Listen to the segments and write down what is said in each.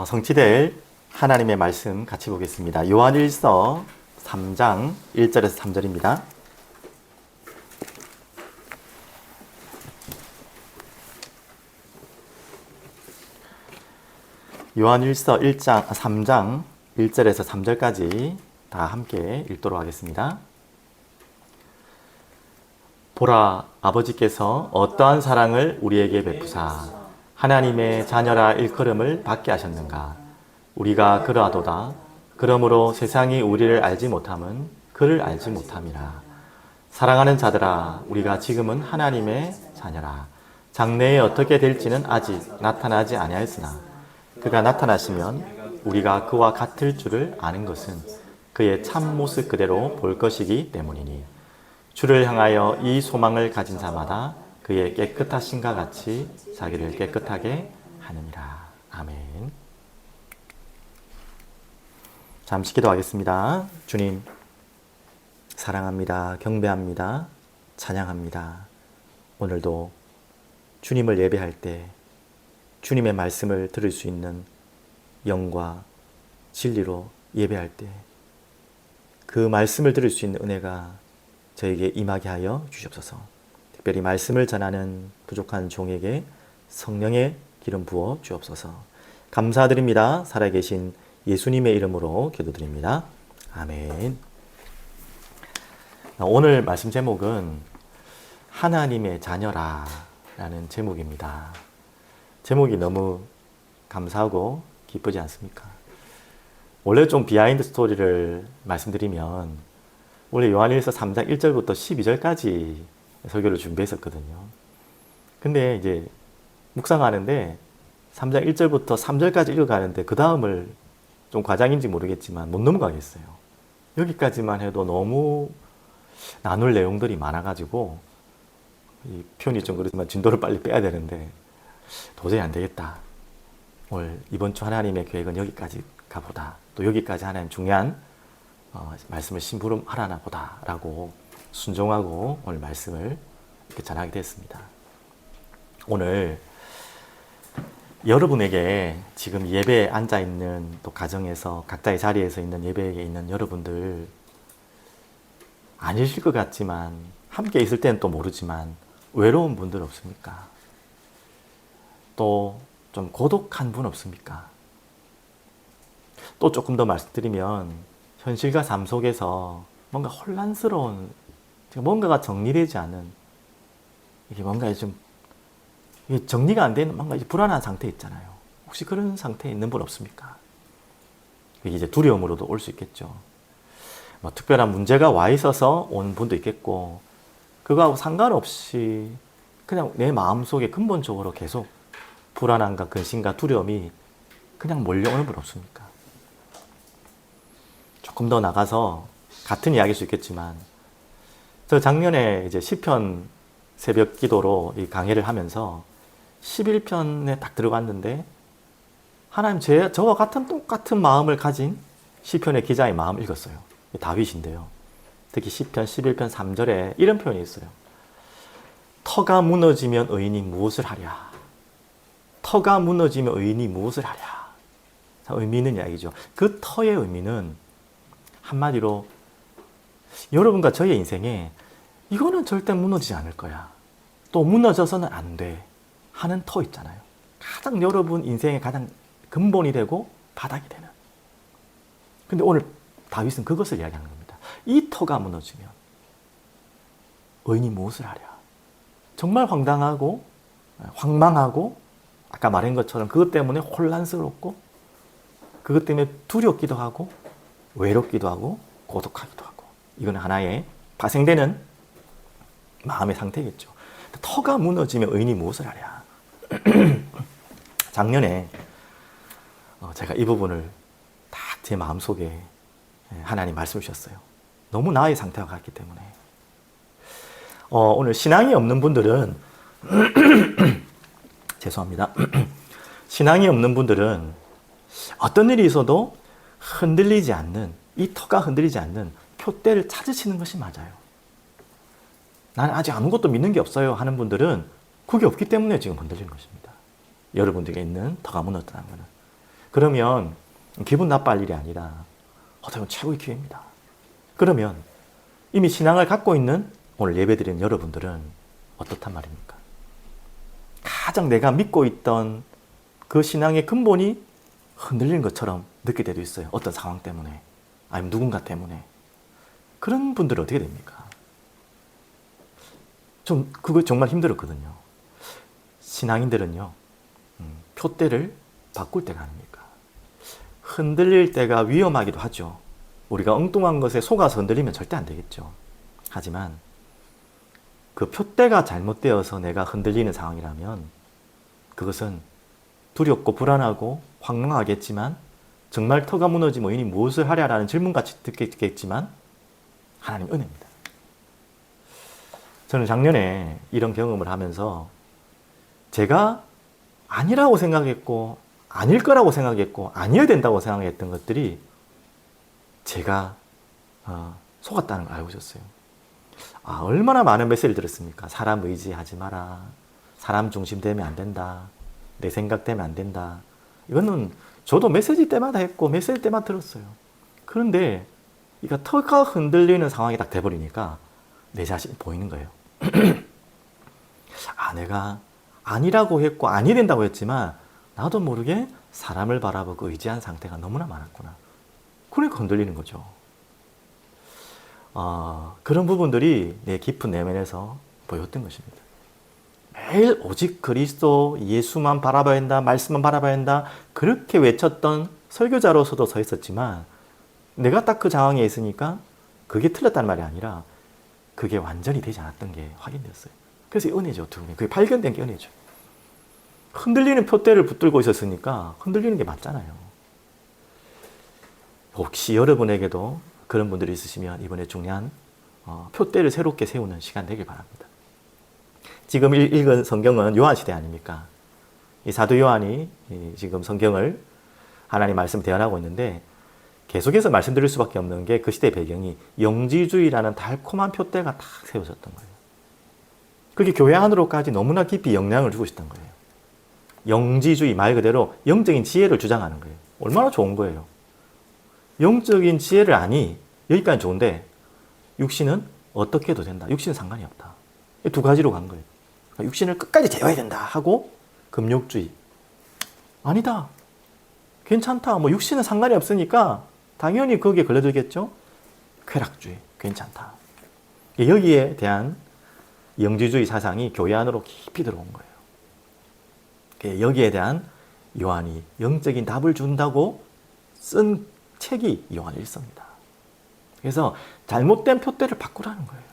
성취될 하나님의 말씀 같이 보겠습니다. 요한일서 3장 1절에서 3절입니다. 요한일서 3장 1절에서 3절까지 다 함께 읽도록 하겠습니다. 보라, 아버지께서 어떠한 사랑을 우리에게 베푸사 하나님의 자녀라 일컬음을 받게 하셨는가. 우리가 그러하도다. 그러므로 세상이 우리를 알지 못함은 그를 알지 못함이라. 사랑하는 자들아, 우리가 지금은 하나님의 자녀라. 장래에 어떻게 될지는 아직 나타나지 아니하였으나 그가 나타나시면 우리가 그와 같을 줄을 아는 것은 그의 참모습 그대로 볼 것이기 때문이니 주를 향하여 이 소망을 가진 자마다 그의 깨끗하심과 같이 자기를 깨끗하게 하느니라. 아멘. 잠시 기도하겠습니다. 주님, 사랑합니다. 경배합니다. 찬양합니다. 오늘도 주님을 예배할 때 주님의 말씀을 들을 수 있는 영과 진리로 예배할 때 그 말씀을 들을 수 있는 은혜가 저에게 임하게 하여 주시옵소서. 특별히 말씀을 전하는 부족한 종에게 성령의 기름 부어 주옵소서. 감사드립니다. 살아계신 예수님의 이름으로 기도드립니다. 아멘. 오늘 말씀 제목은 하나님의 자녀라 라는 제목입니다. 제목이 너무 감사하고 기쁘지 않습니까? 원래 좀 비하인드 스토리를 말씀드리면 원래 요한일서 3장 1절부터 12절까지 설교를 준비했었거든요. 근데 이제 묵상하는데 3장 1절부터 3절까지 읽어가는데 그 다음을 좀 과장인지 모르겠지만 못 넘어가겠어요. 여기까지만 해도 너무 나눌 내용들이 많아가지고 이 표현이 좀 그렇지만 진도를 빨리 빼야 되는데 도저히 안 되겠다. 오늘 이번 주 하나님의 계획은 여기까지 가보다. 또 여기까지 하나님 중요한 말씀을 심부름하라나 보다 라고 순종하고 오늘 말씀을 이렇게 전하게 됐습니다. 오늘 여러분에게 지금 예배에 앉아있는 또 가정에서 각자의 자리에서 있는 예배에 있는 여러분들 아니실 것 같지만 함께 있을 때는 또 모르지만 외로운 분들 없습니까? 또 좀 고독한 분 없습니까? 또 조금 더 말씀드리면 현실과 삶 속에서 뭔가 혼란스러운 뭔가가 정리되지 않은 이게 뭔가 좀 정리가 안 되는 뭔가 불안한 상태 있잖아요. 혹시 그런 상태에 있는 분 없습니까? 이게 이제 두려움으로도 올 수 있겠죠. 뭐 특별한 문제가 와 있어서 온 분도 있겠고 그거하고 상관없이 그냥 내 마음속에 근본적으로 계속 불안함과 근심과 두려움이 그냥 몰려오는 분 없습니까? 조금 더 나가서 같은 이야기일 수 있겠지만 저 작년에 이제 시편 새벽 기도로 이 강해를 하면서 11편에 딱 들어갔는데 하나님 저와 같은 똑같은 마음을 가진 시편의 기자의 마음을 읽었어요. 다윗인데요. 특히 시편 11편 3절에 이런 표현이 있어요. 터가 무너지면 의인이 무엇을 하랴. 터가 무너지면 의인이 무엇을 하랴. 의미 있는 이야기죠. 그 터의 의미는 한마디로 여러분과 저의 인생에 이거는 절대 무너지지 않을 거야. 또 무너져서는 안 돼. 하는 터 있잖아요. 가장 여러분 인생의 가장 근본이 되고 바닥이 되는. 근데 오늘 다윗은 그것을 이야기하는 겁니다. 이 터가 무너지면 의인이 무엇을 하랴. 정말 황당하고 황망하고 아까 말한 것처럼 그것 때문에 혼란스럽고 그것 때문에 두렵기도 하고 외롭기도 하고 고독하기도 하고 이건 하나의 파생되는 마음의 상태겠죠. 터가 무너지면 의인이 무엇을 하랴. 작년에 제가 이 부분을 딱 제 마음속에 하나님 말씀 주셨어요. 너무 나의 상태와 같기 때문에 오늘 신앙이 없는 분들은 죄송합니다. 신앙이 없는 분들은 어떤 일이 있어도 흔들리지 않는 이 터가 흔들리지 않는 표대를 찾으시는 것이 맞아요. 나는 아직 아무것도 믿는 게 없어요 하는 분들은 그게 없기 때문에 지금 흔들리는 것입니다. 여러분들에게 있는 터가 무너졌다는 것은. 그러면 기분 나빠할 일이 아니라 어떻게 보면 최고의 기회입니다. 그러면 이미 신앙을 갖고 있는 오늘 예배드리는 여러분들은 어떻단 말입니까? 가장 내가 믿고 있던 그 신앙의 근본이 흔들리는 것처럼 느낄 때도 있어요. 어떤 상황 때문에, 아니면 누군가 때문에. 그런 분들은 어떻게 됩니까? 그거 정말 힘들었거든요. 신앙인들은요, 표대를 바꿀 때가 아닙니까? 흔들릴 때가 위험하기도 하죠. 우리가 엉뚱한 것에 속아서 흔들리면 절대 안 되겠죠. 하지만 그 표대가 잘못되어서 내가 흔들리는 상황이라면 그것은 두렵고 불안하고 황망하겠지만 정말 터가 무너지면 이니 무엇을 하랴라는 질문같이 듣겠지만 하나님 은혜입니다. 저는 작년에 이런 경험을 하면서 제가 아니라고 생각했고 아닐 거라고 생각했고 아니어야 된다고 생각했던 것들이 제가 속았다는 걸 알고 있었어요. 얼마나 많은 메시지를 들었습니까? 사람 의지하지 마라. 사람 중심 되면 안 된다. 내 생각 되면 안 된다. 이거는 저도 메시지 때마다 했고 메시지 때마다 들었어요. 그런데 이거 터가 흔들리는 상황이 딱 돼버리니까 내 자신이 보이는 거예요. 내가 아니라고 했고 아니 된다고 했지만 나도 모르게 사람을 바라보고 의지한 상태가 너무나 많았구나. 그러니까 흔들리는 거죠. 그런 부분들이 내 깊은 내면에서 보였던 것입니다. 매일 오직 그리스도 예수만 바라봐야 한다, 말씀만 바라봐야 한다, 그렇게 외쳤던 설교자로서도 서 있었지만 내가 딱 그 상황에 있으니까 그게 틀렸다는 말이 아니라 그게 완전히 되지 않았던 게 확인되었어요. 그래서 은혜죠. 어떻게 보면 그게 발견된 게 은혜죠. 흔들리는 표대를 붙들고 있었으니까 흔들리는 게 맞잖아요. 혹시 여러분에게도 그런 분들이 있으시면 이번에 중요한 표대를 새롭게 세우는 시간 되길 바랍니다. 지금 읽은 성경은 요한시대 아닙니까? 이 사도 요한이 지금 성경을 하나님 말씀 대언하고 있는데 계속해서 말씀드릴 수밖에 없는 게 그 시대의 배경이 영지주의라는 달콤한 표대가 딱 세워졌던 거예요. 그게 교회 안으로까지 너무나 깊이 영향을 주고 있었던 거예요. 영지주의 말 그대로 영적인 지혜를 주장하는 거예요. 얼마나 좋은 거예요. 영적인 지혜를 아니 여기까지 좋은데 육신은 어떻게 해도 된다. 육신은 상관이 없다. 이 두 가지로 간 거예요. 육신을 끝까지 제어해야 된다 하고 금욕주의. 아니다. 괜찮다. 육신은 상관이 없으니까 당연히 거기에 걸려들겠죠. 쾌락주의. 괜찮다. 여기에 대한 영지주의 사상이 교회 안으로 깊이 들어온 거예요. 여기에 대한 요한이 영적인 답을 준다고 쓴 책이 요한 1서입니다. 그래서 잘못된 표대를 바꾸라는 거예요.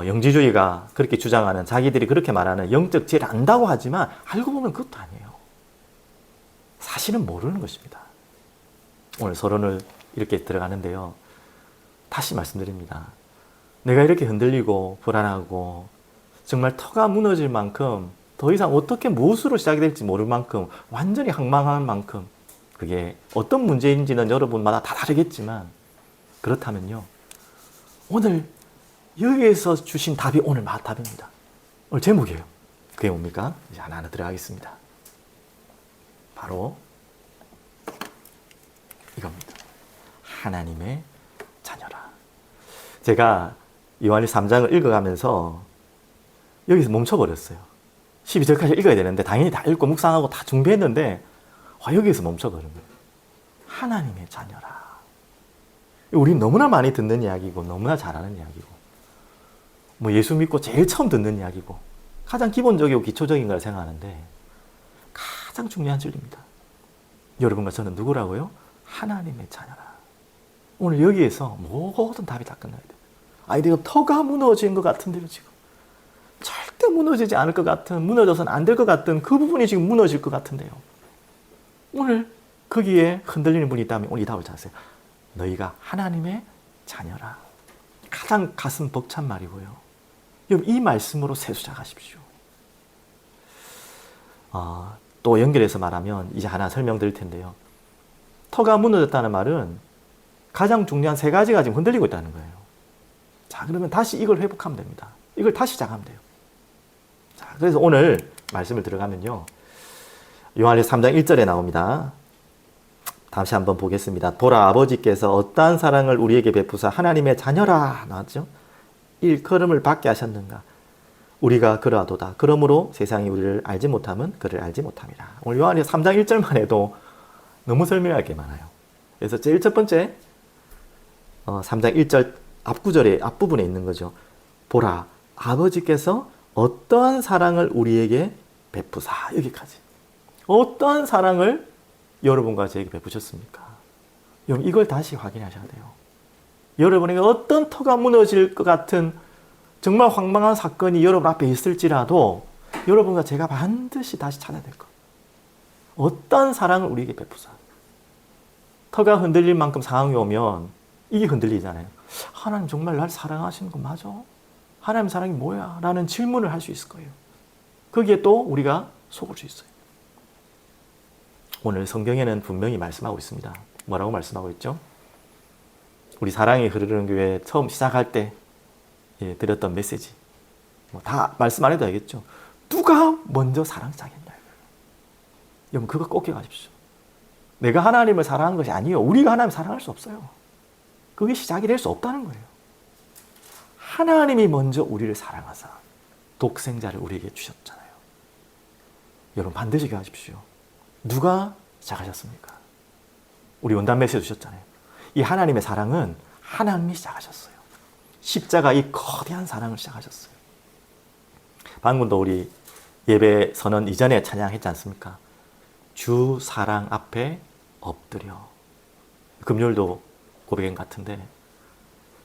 영지주의가 그렇게 주장하는, 자기들이 그렇게 말하는 영적 지혜를 안다고 하지만 알고 보면 그것도 아니에요. 사실은 모르는 것입니다. 오늘 서론을 이렇게 들어가는데요. 다시 말씀드립니다. 내가 이렇게 흔들리고 불안하고 정말 터가 무너질 만큼 더 이상 어떻게 무엇으로 시작이 될지 모를 만큼 완전히 황망한 만큼 그게 어떤 문제인지는 여러분마다 다 다르겠지만 그렇다면요. 오늘 여기에서 주신 답이 오늘 답입니다. 오늘 제목이에요. 그게 뭡니까? 이제 하나하나 들어가겠습니다. 바로 이겁니다. 하나님의 자녀라. 제가 요한일 3장을 읽어가면서 여기서 멈춰버렸어요. 12절까지 읽어야 되는데 당연히 다 읽고 묵상하고 다 준비했는데 여기에서 멈춰버린 거예요. 하나님의 자녀라. 우린 너무나 많이 듣는 이야기고 너무나 잘 아는 이야기고 예수 믿고 제일 처음 듣는 이야기고 가장 기본적이고 기초적인 걸 생각하는데 가장 중요한 진리입니다. 여러분과 저는 누구라고요? 하나님의 자녀라. 오늘 여기에서 모든 답이 다 끝나야 돼요. 내가 터가 무너진 것 같은데요, 지금. 절대 무너지지 않을 것 같은, 무너져서는 안 될 것 같은 그 부분이 지금 무너질 것 같은데요. 오늘 거기에 흔들리는 분이 있다면 오늘 이 답을 찾으세요. 너희가 하나님의 자녀라. 가장 가슴 벅찬 말이고요. 여러분 이 말씀으로 세수작하십시오. 또 연결해서 말하면 이제 하나 설명드릴 텐데요. 터가 무너졌다는 말은 가장 중요한 세 가지가 지금 흔들리고 있다는 거예요. 자, 그러면 다시 이걸 회복하면 됩니다. 이걸 다시 시작하면 돼요. 자, 그래서 오늘 말씀을 들어가면요. 요한일서 3장 1절에 나옵니다. 다시 한번 보겠습니다. 보라, 아버지께서 어떠한 사랑을 우리에게 베푸사 하나님의 자녀라 나왔죠. 일컬음을 받게 하셨는가. 우리가 그러하도다. 그러므로 세상이 우리를 알지 못하면 그를 알지 못함이라. 오늘 요한일서 3장 1절만 해도 너무 설명할 게 많아요. 그래서 제일 첫 번째 3장 1절 앞구절에 앞부분에 있는 거죠. 보라, 아버지께서 어떠한 사랑을 우리에게 베푸사. 여기까지. 어떠한 사랑을 여러분과 저에게 베푸셨습니까? 여러분 이걸 다시 확인하셔야 돼요. 여러분에게 어떤 터가 무너질 것 같은 정말 황망한 사건이 여러분 앞에 있을지라도 여러분과 제가 반드시 다시 찾아야 될 것. 어떠한 사랑을 우리에게 베푸사. 터가 흔들릴 만큼 상황이 오면 이게 흔들리잖아요. 하나님 정말 날 사랑하시는 거 맞아? 하나님 사랑이 뭐야? 라는 질문을 할 수 있을 거예요. 거기에 또 우리가 속을 수 있어요. 오늘 성경에는 분명히 말씀하고 있습니다. 뭐라고 말씀하고 있죠? 우리 사랑이 흐르는 교회 처음 시작할 때 드렸던 메시지. 다 말씀 안 해도 알겠죠? 누가 먼저 사랑 시작했냐. 여러분 그거 꼭 기억하십시오. 내가 하나님을 사랑한 것이 아니에요. 우리가 하나님을 사랑할 수 없어요. 그게 시작이 될 수 없다는 거예요. 하나님이 먼저 우리를 사랑하사 독생자를 우리에게 주셨잖아요. 여러분 반드시 기억하십시오. 누가 시작하셨습니까? 우리 원단 메시지 주셨잖아요. 이 하나님의 사랑은 하나님이 시작하셨어요. 십자가 이 거대한 사랑을 시작하셨어요. 방금도 우리 예배 선언 이전에 찬양했지 않습니까? 주 사랑 앞에 엎드려. 금요일도 고백인 같은데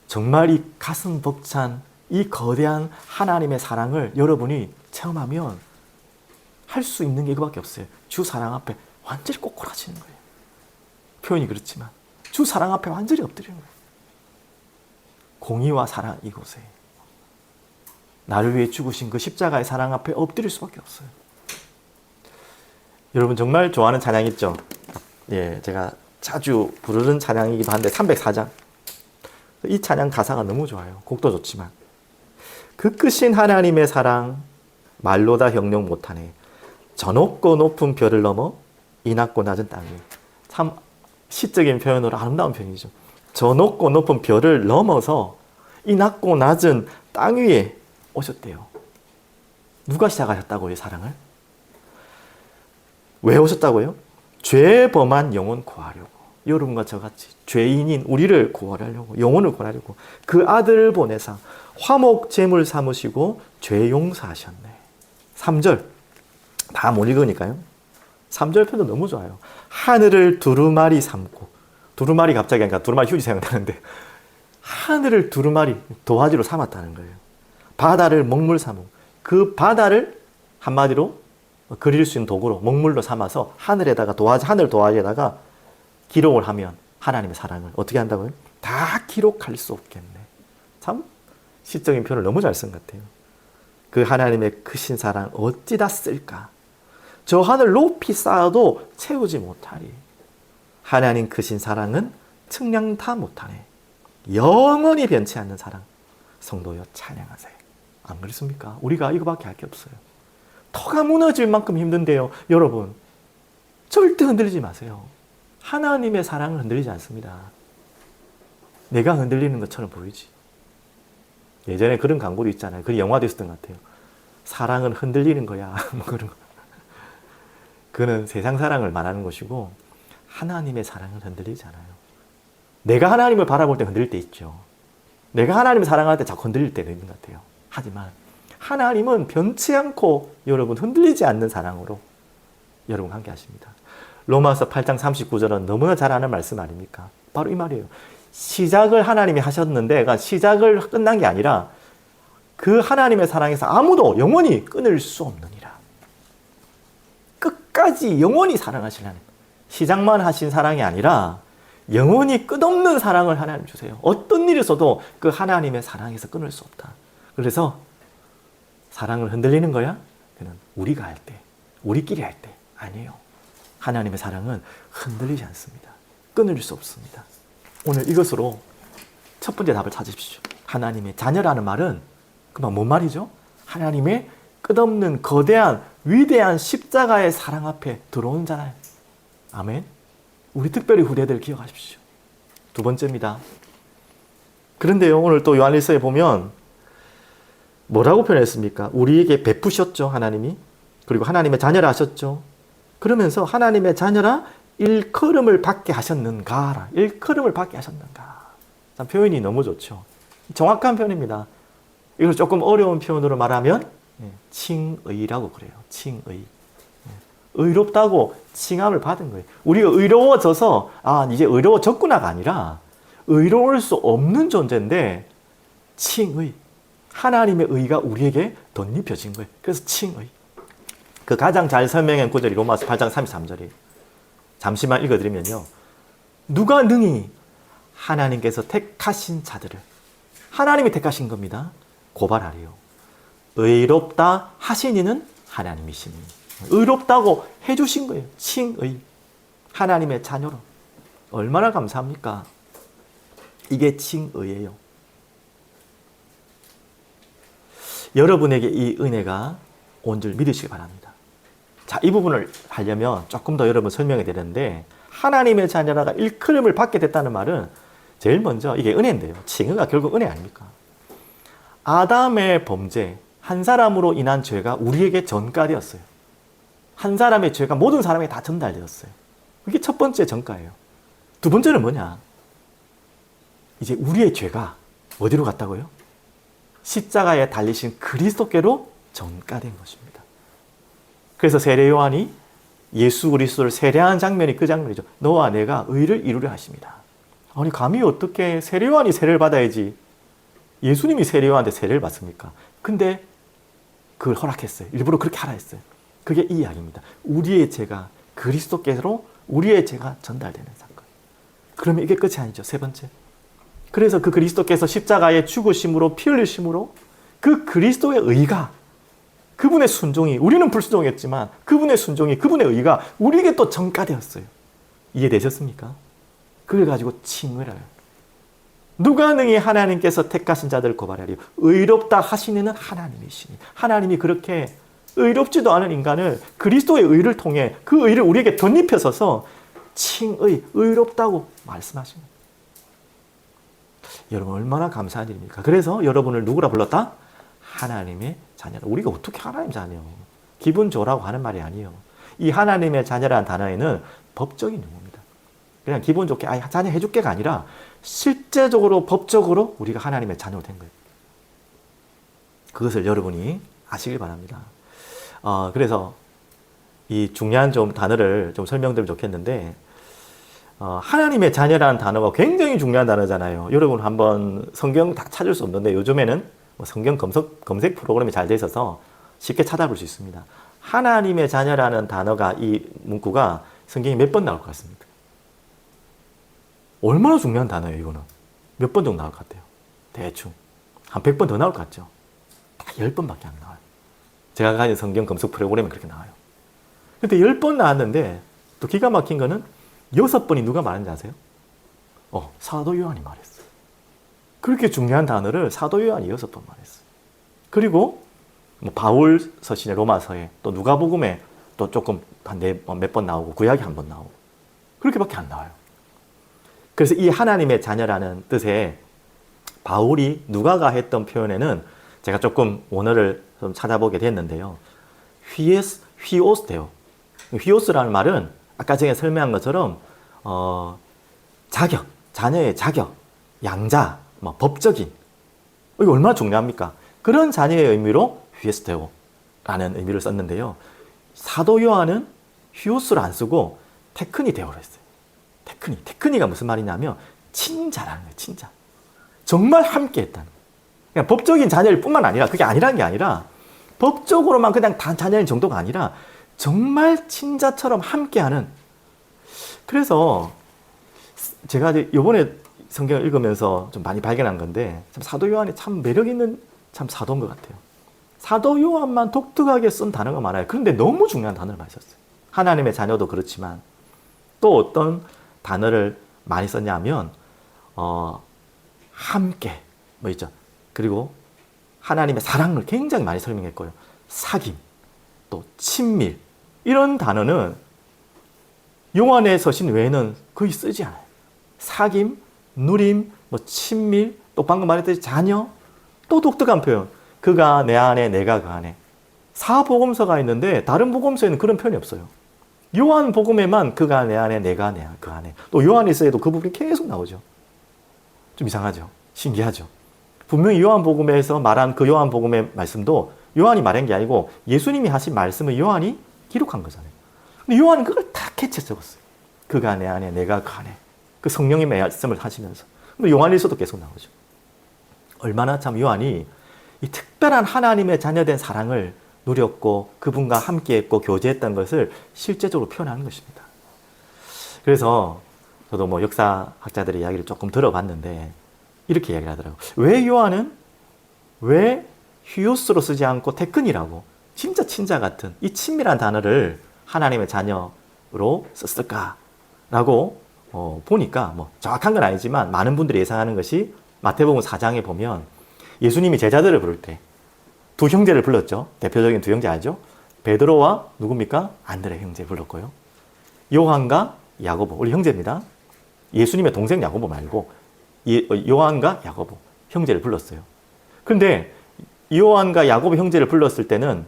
정말 이 가슴 벅찬 이 거대한 하나님의 사랑을 여러분이 체험하면 할 수 있는 게 이거밖에 없어요. 주 사랑 앞에 완전히 꼬꾸라지는 거예요. 표현이 그렇지만 주 사랑 앞에 완전히 엎드리는 거예요. 공의와 사랑 이곳에 나를 위해 죽으신 그 십자가의 사랑 앞에 엎드릴 수밖에 없어요. 여러분 정말 좋아하는 찬양 있죠? 예, 제가 자주 부르는 찬양이기도 한데 304장. 이 찬양 가사가 너무 좋아요. 곡도 좋지만 그 크신 하나님의 사랑 말로 다 형용 못하네. 저 높고 높은 별을 넘어 이 낮고 낮은 땅 위에. 참 시적인 표현으로 아름다운 표현이죠. 저 높고 높은 별을 넘어서 이 낮고 낮은 땅 위에 오셨대요. 누가 시작하셨다고요, 사랑을? 왜 오셨다고요? 죄 범한 영혼 구하려고. 여러분과 저같이 죄인인 우리를 구하려고, 영혼을 구하려고 그 아들을 보내사 화목 제물 삼으시고 죄 용서하셨네. 3절 다 못 읽으니까요. 3절 편도 너무 좋아요. 하늘을 두루마리 삼고. 두루마리 갑자기 하니까 두루마리 휴지 생각나는데 하늘을 두루마리 도화지로 삼았다는 거예요. 바다를 먹물 삼고 그 바다를 한마디로 그릴 수 있는 도구로 먹물로 삼아서 하늘에다가 하늘 도화지에다가 기록을 하면 하나님의 사랑을 어떻게 한다고요? 다 기록할 수 없겠네. 참 시적인 표현을 너무 잘 쓴 것 같아요. 그 하나님의 크신 사랑 어찌다 쓸까? 저 하늘 높이 쌓아도 채우지 못하리. 하나님 크신 사랑은 측량 다 못하네. 영원히 변치 않는 사랑. 성도여 찬양하세요. 안 그렇습니까? 우리가 이거밖에 할 게 없어요. 터가 무너질 만큼 힘든데요. 여러분 절대 흔들리지 마세요. 하나님의 사랑을 흔들리지 않습니다. 내가 흔들리는 것처럼 보이지. 예전에 그런 광고도 있잖아요. 그 영화도 있었던 것 같아요. 사랑은 흔들리는 거야. 뭐 그런 거. 그는 세상 사랑을 말하는 것이고 하나님의 사랑은 흔들리지 않아요. 내가 하나님을 바라볼 때 흔들릴 때 있죠. 내가 하나님을 사랑할 때 자꾸 흔들릴 때도 있는 것 같아요. 하지만 하나님은 변치 않고 여러분 흔들리지 않는 사랑으로 여러분 함께 하십니다. 로마서 8장 39절은 너무나 잘 아는 말씀 아닙니까? 바로 이 말이에요. 시작을 하나님이 하셨는데 그러니까 시작을 끝난 게 아니라 그 하나님의 사랑에서 아무도 영원히 끊을 수 없느니라. 끝까지 영원히 사랑하실 하나님. 시작만 하신 사랑이 아니라 영원히 끝없는 사랑을 하나님 주세요. 어떤 일이 있어도 그 하나님의 사랑에서 끊을 수 없다. 그래서 사랑을 흔들리는 거야? 그는 우리가 할 때, 우리끼리 할 때 아니에요. 하나님의 사랑은 흔들리지 않습니다. 끊을 수 없습니다. 오늘 이것으로 첫 번째 답을 찾으십시오. 하나님의 자녀라는 말은 그만 뭔 말이죠? 하나님의 끝없는 거대한 위대한 십자가의 사랑 앞에 들어오잖아요. 아멘. 우리 특별히 후대들 기억하십시오. 두 번째입니다. 그런데요, 오늘 또 요한일서에 보면 뭐라고 표현했습니까? 우리에게 베푸셨죠, 하나님이. 그리고 하나님의 자녀라 하셨죠. 그러면서 하나님의 자녀라 일컬음을 받게 하셨는가? 일컬음을 받게 하셨는가? 참 표현이 너무 좋죠. 정확한 표현입니다. 이걸 조금 어려운 표현으로 말하면 칭의라고 그래요. 칭의. 의롭다고 칭함을 받은 거예요. 우리가 의로워져서 이제 의로워졌구나가 아니라 의로울 수 없는 존재인데 칭의. 하나님의 의가 우리에게 덧입혀진 거예요. 그래서 칭의. 그 가장 잘 설명한 구절이 로마서 8장 33절이에요. 잠시만 읽어드리면요. 누가 능히 하나님께서 택하신 자들을, 하나님이 택하신 겁니다, 고발하리요. 의롭다 하신 이는 하나님이시니. 의롭다고 해주신 거예요. 칭의. 하나님의 자녀로. 얼마나 감사합니까? 이게 칭의예요. 여러분에게 이 은혜가 온 줄 믿으시기 바랍니다. 자, 이 부분을 하려면 조금 더 여러분 설명해 드렸는데, 하나님의 자녀라가 일컬음을 받게 됐다는 말은 제일 먼저 이게 은혜인데요. 칭의가 결국 은혜 아닙니까? 아담의 범죄, 한 사람으로 인한 죄가 우리에게 전가되었어요. 한 사람의 죄가 모든 사람에게 다 전달되었어요. 그게 첫 번째 전가예요. 두 번째는 뭐냐? 이제 우리의 죄가 어디로 갔다고요? 십자가에 달리신 그리스도께로 전가된 것입니다. 그래서 세례 요한이 예수 그리스도를 세례한 장면이 그 장면이죠. 너와 내가 의를 이루려 하십니다. 아니, 감히 어떻게 세례 요한이 세례를 받아야지 예수님이 세례 요한한테 세례를 받습니까? 근데 그걸 허락했어요. 일부러 그렇게 하라 했어요. 그게 이 이야기입니다. 우리의 죄가 그리스도께로 우리의 죄가 전달되는 사건. 그러면 이게 끝이 아니죠. 세 번째. 그래서 그 그리스도께서 십자가에 죽으심으로 피 흘리심으로 그 그리스도의 의가, 그분의 순종이, 우리는 불순종했지만 그분의 순종이, 그분의 의가 우리에게 또 전가되었어요. 이해되셨습니까? 그걸 가지고 칭의를 해요. 누가 능히 하나님께서 택하신 자들을 고발하리요. 의롭다 하시는 하나님이시니. 하나님이 그렇게 의롭지도 않은 인간을 그리스도의 의를 통해 그 의를 우리에게 덧입혀서서 칭의, 의롭다고 말씀하십니다. 여러분 얼마나 감사한 일입니까? 그래서 여러분을 누구라 불렀다? 하나님의 자녀라. 우리가 어떻게 하나님 자녀요? 기분 좋으라고 하는 말이 아니에요. 이 하나님의 자녀라는 단어에는 법적인 용어입니다. 그냥 기분 좋게 자녀 해줄게가 아니라 실제적으로 법적으로 우리가 하나님의 자녀로 된 거예요. 그것을 여러분이 아시길 바랍니다. 그래서 이 중요한 좀 단어를 좀 설명드리면 좋겠는데, 하나님의 자녀라는 단어가 굉장히 중요한 단어잖아요. 여러분 한번 성경 다 찾을 수 없는데 요즘에는 성경 검색 프로그램이 잘 돼 있어서 쉽게 찾아볼 수 있습니다. 하나님의 자녀라는 단어가, 이 문구가 성경에 몇 번 나올 것 같습니다. 얼마나 중요한 단어예요, 이거는. 몇 번 정도 나올 것 같아요? 대충. 한 100번 더 나올 것 같죠? 딱 10번밖에 안 나와요. 제가 가진 성경 검색 프로그램이 그렇게 나와요. 근데 10번 나왔는데 또 기가 막힌 거는 6번이 누가 말했는지 아세요? 사도 요한이 말했어요. 그렇게 중요한 단어를 사도 요한이 6번 말했어요. 그리고 바울 서신의 로마서에, 또 누가복음에 또 조금 몇 번 나오고, 구약에 한 번 나오고, 그렇게밖에 안 나와요. 그래서 이 하나님의 자녀라는 뜻에 바울이 누가가 했던 표현에는 제가 조금 원어를 좀 찾아보게 됐는데요. 휘오스데오. 휘오스라는 말은 아까 전에 설명한 것처럼 자격, 자녀의 자격, 양자, 법적인, 이거 얼마나 중요합니까? 그런 자녀의 의미로 휘에스데오라는 의미를 썼는데요. 사도 요한은 휘오스를 안 쓰고 테크니데오를 했어요. 테크니가 무슨 말이냐면 친자라는 거예요. 친자. 정말 함께 했다는 거예요. 그냥 법적인 자녀일 뿐만 아니라, 그게 아니라는 게 아니라 법적으로만 그냥 다 자녀인 정도가 아니라 정말 친자처럼 함께하는. 그래서 제가 이번에 성경을 읽으면서 좀 많이 발견한 건데, 참 사도 요한이 참 매력 있는 참 사도인 것 같아요. 사도 요한만 독특하게 쓴 단어가 많아요. 그런데 너무 중요한 단어를 많이 썼어요. 하나님의 자녀도 그렇지만 또 어떤 단어를 많이 썼냐면 함께 있죠. 그리고 하나님의 사랑을 굉장히 많이 설명했고요. 사귐, 또 친밀 이런 단어는 요한의 서신 외에는 거의 쓰지 않아요. 사귐, 누림, 뭐 친밀, 또 방금 말했듯이 자녀, 또 독특한 표현. 그가 내 안에, 내가 그 안에. 4복음서가 있는데 다른 복음서에는 그런 표현이 없어요. 요한 복음에만 그가 내 안에, 내가 그 안에. 또 요한일서에도 그 부분이 계속 나오죠. 좀 이상하죠. 신기하죠. 분명히 요한 복음에서 말한 그 요한 복음의 말씀도 요한이 말한 게 아니고 예수님이 하신 말씀을 요한이 기록한 거잖아요. 근데 요한은 그걸 다 캐치해 적었어요. 그가 내 안에, 내가 그 안에. 그 성령의 말씀을 하시면서. 근데 요한일서도 계속 나오죠. 얼마나 참 요한이 이 특별한 하나님의 자녀된 사랑을 누렸고 그분과 함께했고 교제했던 것을 실제적으로 표현하는 것입니다. 그래서 저도 뭐 역사학자들의 이야기를 조금 들어봤는데 이렇게 이야기를 하더라고요. 왜 요한은 왜 휴오스로 쓰지 않고 테크니라고 진짜 친자 같은 이 친밀한 단어를 하나님의 자녀로 썼을까라고 보니까 뭐 정확한 건 아니지만 많은 분들이 예상하는 것이 마태복음 4장에 보면 예수님이 제자들을 부를 때 두 형제를 불렀죠. 대표적인 두 형제 알죠? 베드로와 누굽니까? 안드레 형제 불렀고요. 요한과 야고보, 우리 형제입니다. 예수님의 동생 야고보 말고 요한과 야고보 형제를 불렀어요. 그런데 요한과 야고보 형제를 불렀을 때는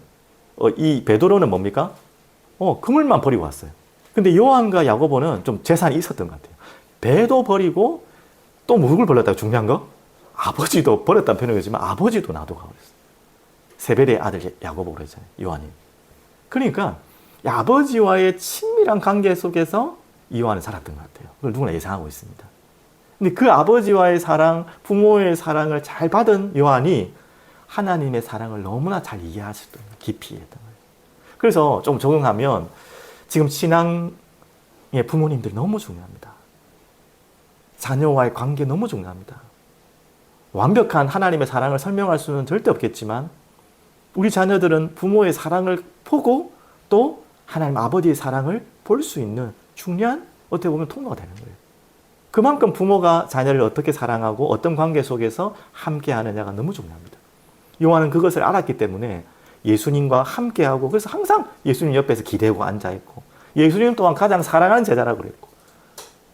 이 베드로는 뭡니까? 그물만 버리고 왔어요. 근데 요한과 야고보는 좀 재산이 있었던 것 같아요. 배도 버리고 또 누굴 버렸다고 중요한 거? 아버지도 버렸다는 표현이지만 아버지도 놔두고 그랬어요. 세베대의 아들 야고보 그러잖아요. 요한이. 그러니까 아버지와의 친밀한 관계 속에서 이 요한은 살았던 것 같아요. 그걸 누구나 예상하고 있습니다. 근데 그 아버지와의 사랑, 부모의 사랑을 잘 받은 요한이 하나님의 사랑을 너무나 잘 이해할 수 있던 거예요. 깊이 이해했던 거예요. 그래서 좀 적용하면 지금 신앙의 부모님들이 너무 중요합니다. 자녀와의 관계 너무 중요합니다. 완벽한 하나님의 사랑을 설명할 수는 절대 없겠지만 우리 자녀들은 부모의 사랑을 보고 또 하나님 아버지의 사랑을 볼 수 있는 중요한 어떻게 보면 통로가 되는 거예요. 그만큼 부모가 자녀를 어떻게 사랑하고 어떤 관계 속에서 함께 하느냐가 너무 중요합니다. 요한은 그것을 알았기 때문에 예수님과 함께하고 그래서 항상 예수님 옆에서 기대고 앉아있고 예수님 또한 가장 사랑하는 제자라고 그랬고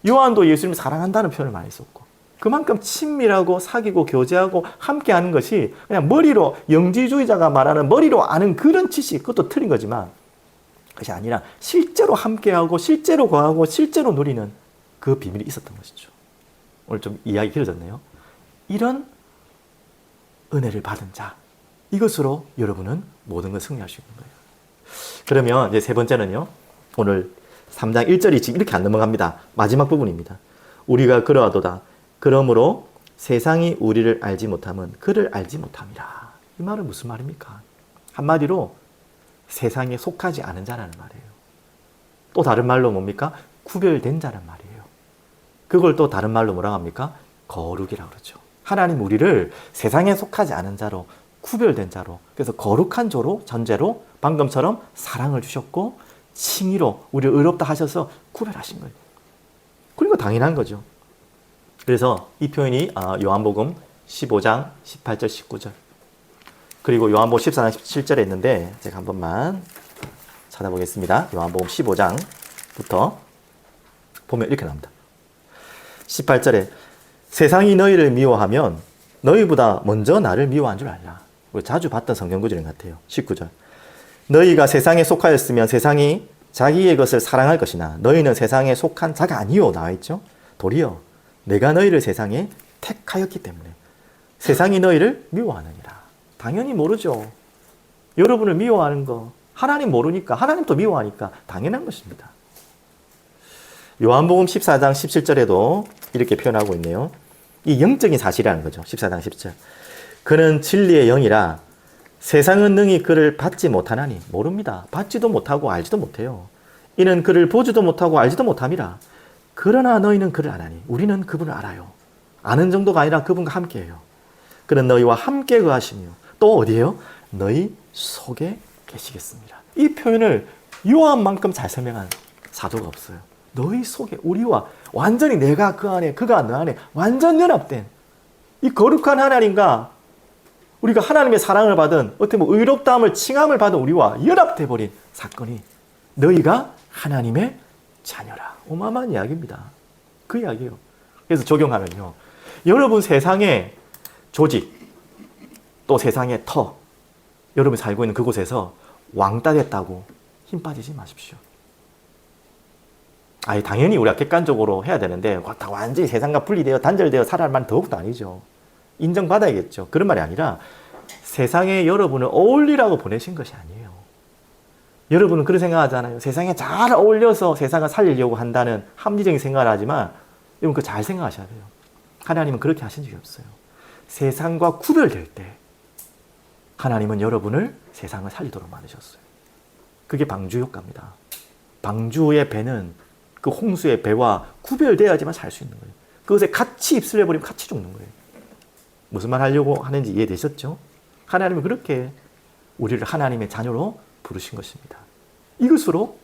요한도 예수님을 사랑한다는 표현을 많이 썼고 그만큼 친밀하고 사귀고 교제하고 함께하는 것이 그냥 머리로 영지주의자가 말하는 머리로 아는 그런 지식 그것도 틀린 거지만 그것이 아니라 실제로 함께하고 실제로 거하고 실제로 누리는 그 비밀이 있었던 것이죠. 오늘 좀 이야기 길어졌네요. 이런 은혜를 받은 자 이것으로 여러분은 모든 걸 승리할 수 있는 거예요. 그러면 이제 세 번째는요. 오늘 3장 1절이 지금 이렇게 안 넘어갑니다. 마지막 부분입니다. 우리가 그러하도다. 그러므로 세상이 우리를 알지 못함은 그를 알지 못함이라. 이 말은 무슨 말입니까? 한마디로 세상에 속하지 않은 자라는 말이에요. 또 다른 말로 뭡니까? 구별된 자란 말이에요. 그걸 또 다른 말로 뭐라고 합니까? 거룩이라고 그러죠. 하나님 우리를 세상에 속하지 않은 자로 구별된 자로 그래서 거룩한 자로 전제로 방금처럼 사랑을 주셨고 칭의로 우리를 의롭다 하셔서 구별하신 거예요. 그리고 당연한 거죠. 그래서 이 표현이 요한복음 15장 18절 19절 그리고 요한복음 14장 17절에 있는데 제가 한 번만 찾아보겠습니다. 요한복음 15장부터 보면 이렇게 나옵니다. 18절에 세상이 너희를 미워하면 너희보다 먼저 나를 미워한 줄 알라. 자주 봤던 성경 구절인 것 같아요. 19절 너희가 세상에 속하였으면 세상이 자기의 것을 사랑할 것이나 너희는 세상에 속한 자가 아니요 나와 있죠. 도리어 내가 너희를 세상에 택하였기 때문에 세상이 너희를 미워하느니라. 당연히 모르죠. 여러분을 미워하는 거 하나님 모르니까 하나님도 미워하니까 당연한 것입니다. 요한복음 14장 17절에도 이렇게 표현하고 있네요. 이 영적인 사실이라는 거죠. 14장 10절 그는 진리의 영이라 세상은 능히 그를 받지 못하나니 모릅니다. 받지도 못하고 알지도 못해요. 이는 그를 보지도 못하고 알지도 못함이라. 그러나 너희는 그를 아나니 우리는 그분을 알아요. 아는 정도가 아니라 그분과 함께해요. 그는 너희와 함께 거하시며 또 어디에요? 너희 속에 계시겠습니다. 이 표현을 요한만큼 잘 설명한 사도가 없어요. 너희 속에 우리와 완전히 내가 그 안에 그가 너 안에 완전 연합된 이 거룩한 하나님과 우리가 하나님의 사랑을 받은 어떻게 보면 의롭다함을 칭함을 받은 우리와 연합돼 버린 사건이 너희가 하나님의 자녀라. 어마어마한 이야기입니다. 그 이야기예요. 그래서 적용하면요. 여러분 세상의 조직 또 세상의 터 여러분이 살고 있는 그곳에서 왕따 됐다고 힘 빠지지 마십시오. 아니 당연히 우리가 객관적으로 해야 되는데 다 완전히 세상과 분리되어 단절되어 살아갈 만한 더욱도 아니죠. 인정받아야겠죠. 그런 말이 아니라 세상에 여러분을 어울리라고 보내신 것이 아니에요. 여러분은 그런 생각하잖아요. 세상에 잘 어울려서 세상을 살리려고 한다는 합리적인 생각을 하지만 여러분 그거 잘 생각하셔야 돼요. 하나님은 그렇게 하신 적이 없어요. 세상과 구별될 때 하나님은 여러분을 세상을 살리도록 만드셨어요. 그게 방주 효과입니다. 방주의 배는 그 홍수의 배와 구별되어야지만 살 수 있는 거예요. 그것에 같이 입술해 버리면 같이 죽는 거예요. 무슨 말 하려고 하는지 이해되셨죠? 하나님은 그렇게 우리를 하나님의 자녀로 부르신 것입니다. 이것으로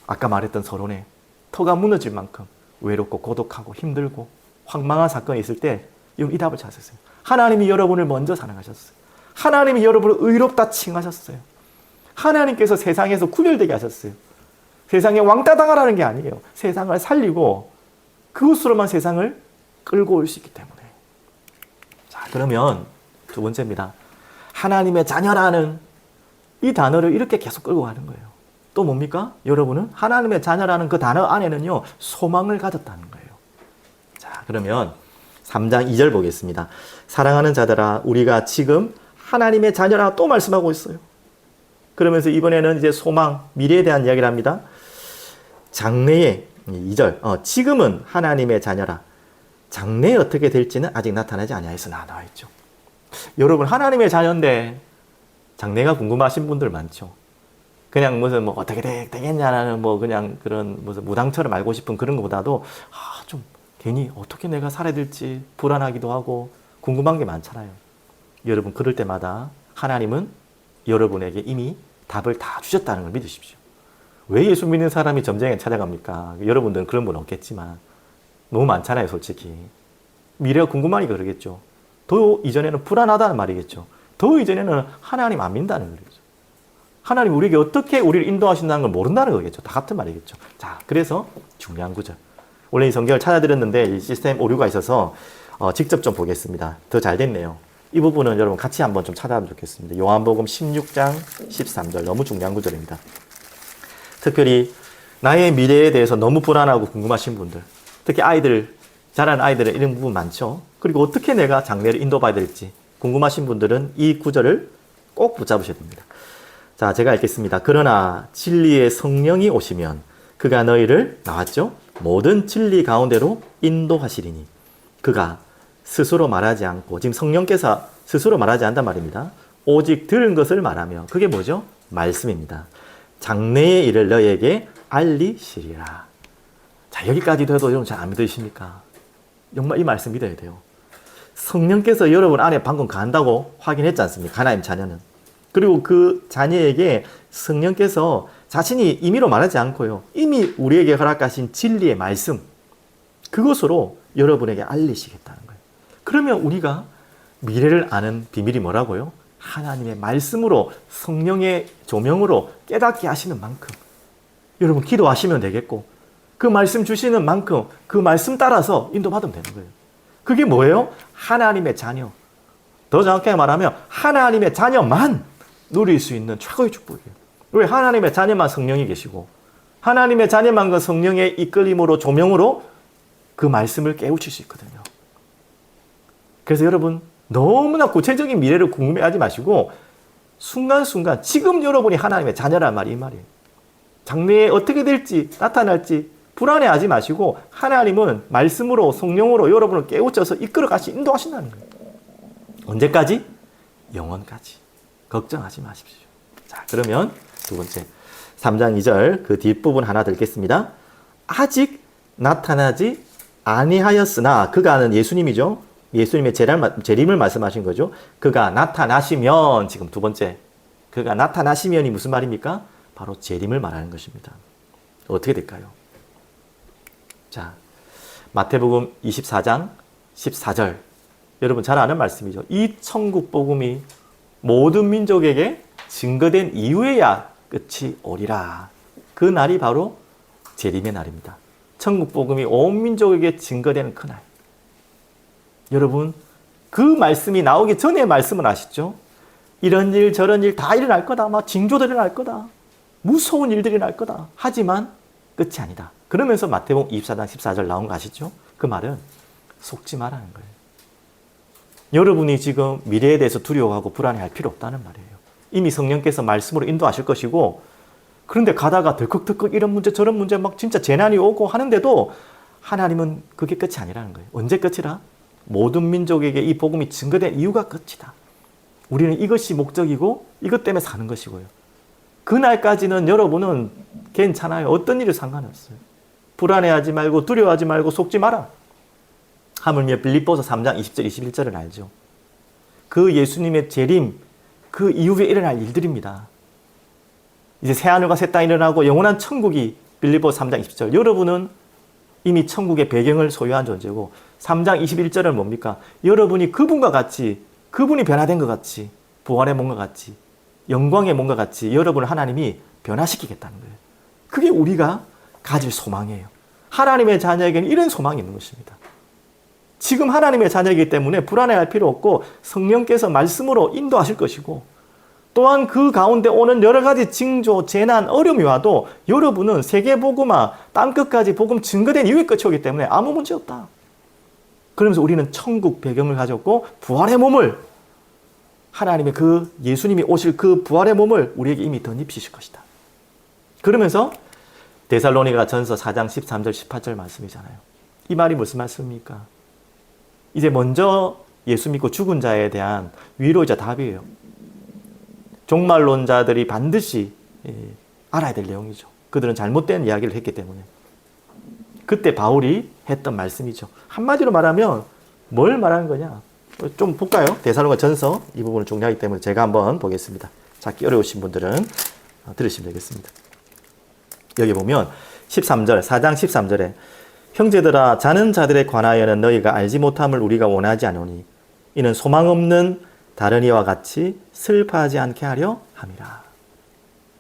아까 말했던 서론에 터가 무너질 만큼 외롭고 고독하고 힘들고 황망한 사건이 있을 때 이 답을 찾았어요. 하나님이 여러분을 먼저 사랑하셨어요. 하나님이 여러분을 의롭다 칭하셨어요. 하나님께서 세상에서 구별되게 하셨어요. 세상에 왕따 당하라는 게 아니에요. 세상을 살리고 그것으로만 세상을 끌고 올 수 있기 때문에. 자, 그러면 두 번째입니다. 하나님의 자녀라는 이 단어를 이렇게 계속 끌고 가는 거예요. 또 뭡니까? 여러분은 하나님의 자녀라는 그 단어 안에는요, 소망을 가졌다는 거예요. 자, 그러면 3장 2절 보겠습니다. 사랑하는 자들아, 우리가 지금 하나님의 자녀라 또 말씀하고 있어요. 그러면서 이번에는 이제 소망, 미래에 대한 이야기를 합니다. 장래에 2절, 지금은 하나님의 자녀라. 장래에 어떻게 될지는 아직 나타나지 아니하였으나 나와 있죠. 여러분 하나님의 자녀인데 장래가 궁금하신 분들 많죠. 그냥 무슨 뭐 어떻게 되겠냐는 뭐 그냥 그런 무슨 무당처럼 알고 싶은 그런 것보다도 좀 괜히 어떻게 내가 살아야 될지 불안하기도 하고 궁금한 게 많잖아요. 여러분 그럴 때마다 하나님은 여러분에게 이미 답을 다 주셨다는 걸 믿으십시오. 왜 예수 믿는 사람이 점쟁이에 찾아갑니까? 여러분들은 그런 분 없겠지만 너무 많잖아요, 솔직히. 미래가 궁금하니까 그러겠죠. 더 이전에는 불안하다는 말이겠죠. 더 이전에는 하나님 안 믿는다는 거겠죠. 하나님 우리에게 어떻게 우리를 인도하신다는 걸 모른다는 거겠죠. 다 같은 말이겠죠. 자, 그래서 중요한 구절. 원래 이 성경을 찾아드렸는데 이 시스템 오류가 있어서 직접 좀 보겠습니다. 더 잘 됐네요. 이 부분은 여러분 같이 한번 좀 찾아보면 좋겠습니다. 요한복음 16장 13절 너무 중요한 구절입니다. 특별히 나의 미래에 대해서 너무 불안하고 궁금하신 분들, 특히 아이들, 자라는 아이들은 이런 부분 많죠. 그리고 어떻게 내가 장래를 인도받아야 될지 궁금하신 분들은 이 구절을 꼭 붙잡으셔야 됩니다. 자, 제가 읽겠습니다. 그러나 진리의 성령이 오시면 그가 너희를 나왔죠? 모든 진리 가운데로 인도하시리니 그가 스스로 말하지 않고, 지금 성령께서 스스로 말하지 않단 말입니다. 오직 들은 것을 말하며, 그게 뭐죠? 말씀입니다. 장래의 일을 너희에게 알리시리라. 자, 여기까지도 해도 여러분 잘 안 믿으십니까? 정말 이 말씀 믿어야 돼요. 성령께서 여러분 안에 방금 간다고 확인했지 않습니까? 하나님 자녀는. 그리고 그 자녀에게 성령께서 자신이 임의로 말하지 않고요, 이미 우리에게 허락하신 진리의 말씀, 그것으로 여러분에게 알리시겠다는 거예요. 그러면 우리가 미래를 아는 비밀이 뭐라고요? 하나님의 말씀으로, 성령의 조명으로 깨닫게 하시는 만큼 여러분 기도하시면 되겠고, 그 말씀 주시는 만큼 그 말씀 따라서 인도받으면 되는 거예요. 그게 뭐예요? 하나님의 자녀. 더 정확하게 말하면 하나님의 자녀만 누릴 수 있는 최고의 축복이에요. 왜? 하나님의 자녀만 성령이 계시고 하나님의 자녀만 그 성령의 이끌림으로, 조명으로 그 말씀을 깨우칠 수 있거든요. 그래서 여러분 너무나 구체적인 미래를 궁금해하지 마시고 순간순간 지금 여러분이 하나님의 자녀란 말이 이 말이에요. 장래에 어떻게 될지, 나타날지 불안해하지 마시고 하나님은 말씀으로, 성령으로 여러분을 깨우쳐서 이끌어가시, 인도하신다는 거예요. 언제까지? 영원까지. 걱정하지 마십시오. 자, 그러면 두 번째 3장 2절 그 뒷부분 하나 읽겠습니다. 아직 나타나지 아니하였으나, 그가는 예수님이죠. 예수님의 재림을 말씀하신 거죠. 그가 나타나시면, 지금 두 번째, 그가 나타나시면이 무슨 말입니까? 바로 재림을 말하는 것입니다. 어떻게 될까요? 자, 마태복음 24장 14절 여러분 잘 아는 말씀이죠. 이 천국 복음이 모든 민족에게 증거된 이후에야 끝이 오리라. 그 날이 바로 재림의 날입니다. 천국 복음이 온 민족에게 증거되는 그날. 여러분, 그 말씀이 나오기 전에 말씀을 아시죠? 이런 일 저런 일 다 일어날 거다. 막 징조들이 날 거다. 무서운 일들이 날 거다. 하지만 끝이 아니다. 그러면서 마태복음 24장 14절 나온 거 아시죠? 그 말은 속지 말라는 거예요. 여러분이 지금 미래에 대해서 두려워하고 불안해할 필요 없다는 말이에요. 이미 성령께서 말씀으로 인도하실 것이고, 그런데 가다가 덜컥덜컥 이런 문제 저런 문제 막 진짜 재난이 오고 하는데도 하나님은 그게 끝이 아니라는 거예요. 언제 끝이라? 모든 민족에게 이 복음이 증거된 이유가 끝이다. 우리는 이것이 목적이고 이것 때문에 사는 것이고요. 그날까지는 여러분은 괜찮아요. 어떤 일이 상관없어요. 불안해하지 말고 두려워하지 말고 속지 마라. 하물며 빌립보서 3장 20절 21절을 알죠. 그 예수님의 재림, 그 이후에 일어날 일들입니다. 이제 새하늘과 새 땅이 일어나고 영원한 천국이 빌립보서 3장 20절. 여러분은 이미 천국의 배경을 소유한 존재고 3장 21절은 뭡니까? 여러분이 그분과 같이, 그분이 변화된 것 같이, 부활의 몸과 같이, 영광의 몸과 같이 여러분을 하나님이 변화시키겠다는 거예요. 그게 우리가 가질 소망이에요. 하나님의 자녀에게는 이런 소망이 있는 것입니다. 지금 하나님의 자녀이기 때문에 불안해할 필요 없고 성령께서 말씀으로 인도하실 것이고, 또한 그 가운데 오는 여러 가지 징조, 재난, 어려움이 와도 여러분은 세계복음화, 땅끝까지 복음 증거된 이후에 끝이 오기 때문에 아무 문제 없다. 그러면서 우리는 천국 배경을 가졌고 부활의 몸을, 하나님의 그 예수님이 오실 그 부활의 몸을 우리에게 이미 덧입히실 것이다. 그러면서 데살로니가 전서 4장 13절 18절 말씀이잖아요. 이 말이 무슨 말씀입니까? 이제 먼저 예수 믿고 죽은 자에 대한 위로이자 답이에요. 종말론자들이 반드시 알아야 될 내용이죠. 그들은 잘못된 이야기를 했기 때문에. 그때 바울이 했던 말씀이죠. 한마디로 말하면 뭘 말하는 거냐? 좀 볼까요? 데살로니가 전서 이 부분을 중요하기 때문에 제가 한번 보겠습니다. 찾기 어려우신 분들은 들으시면 되겠습니다. 여기 보면 13절, 4장 13절에 형제들아, 자는 자들에 관하여는 너희가 알지 못함을 우리가 원하지 않으니 이는 소망 없는 다른 이와 같이 슬퍼하지 않게 하려 함이라.